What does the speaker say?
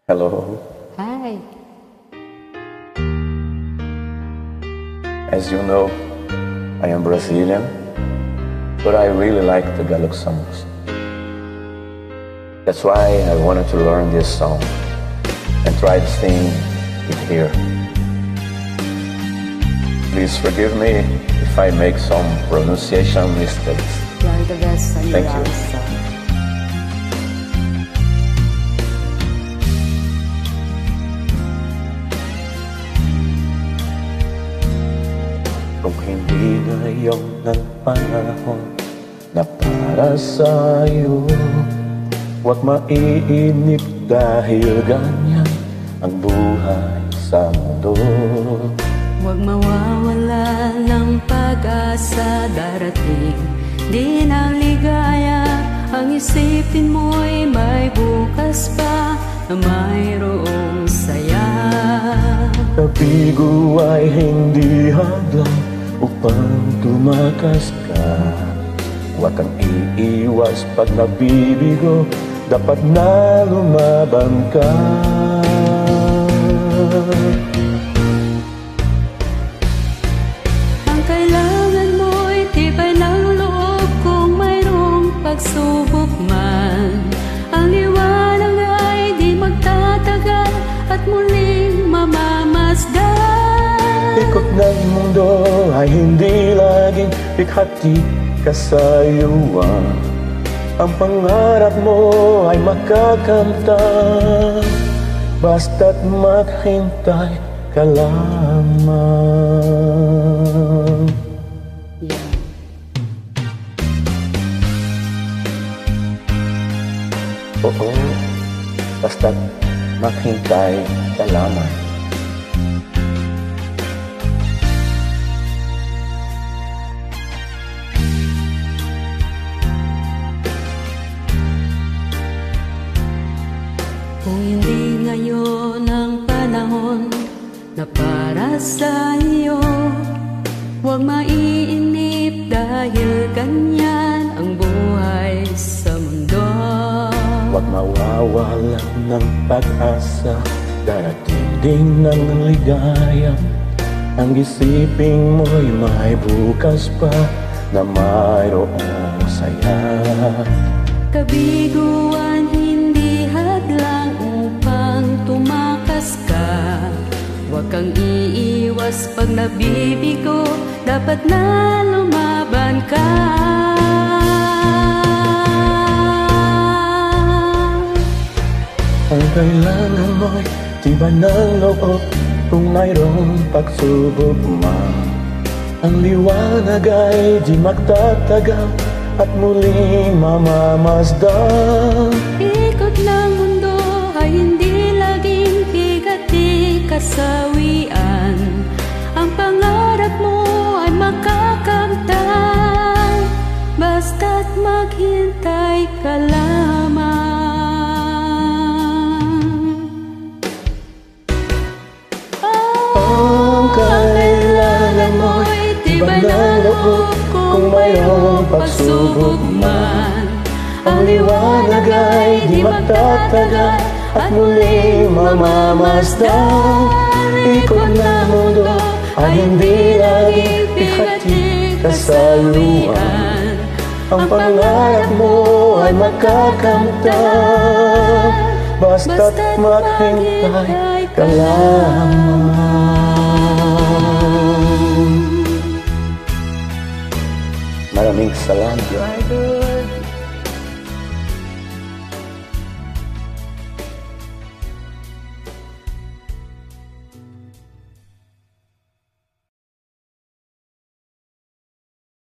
Hello. Hi. As you know, I am Brazilian, but I really like Tagalog songs. That's why I wanted to learn this song and try to sing it here. Please forgive me if I make some pronunciation mistakes. You're the best on Thank your you. song. Kung hindi ngayon ang panahon na para sa'yo, huwag maiinip dahil ganyan ang buhay sa mundo. Huwag mawawala ng pag-asa, darating din ang ligaya. Ang isipin mo'y may bukas pa na mayroong saya. Kabigo ay hindi hadlang upang tumakas ka. Huwag kang iiwas pag nabibigo, dapat na lumaban ka. Ang kailangan mo'y tibay ng loob kung mayroong pagsubok man. Ang liwanag ay di magtatagal at muling mamamasdan. Ikot ng mundo ay hindi laging pighati kasayuan. Ang pangarap mo ay makakamtan, basta't maghintay ka lamang. Yeah. Oo, basta't maghintay ka lamang. Kung hindi ngayon ang panahon na para sa iyo, huwag maiinip dahil ganyan ang buhay sa mundo. Huwag mawawalan ng pag-asa, darating din ng ligaya. Ang isipin mo'y may bukas pa na mayroong saya. Kabiguan hindi hadlang upang tumakas ka. Huwag kang iiwas pag nabibigo, dapat na lumaban ka. Ang kailangan mo'y tibay ng loob kung mayroong pagsubok man. Ang liwanag ay di magtatagal at muling mamamasdan. Ikot ng mundo ay hindi laging higati kasawian. Ang pangarap mo ay makakamtan, basta't maghintay ka lamang. Ang kailangan mo'y tibay ng loob kung mayroong pagsubok man. Ang liwanag ay di magtatagal at muling mamamasdan. Ikot ng mundo ay hindi laging pighati kasaluan. Ang pangarap mo ay makakamtan, basta't maghintay ka lamang. Maraming salamat.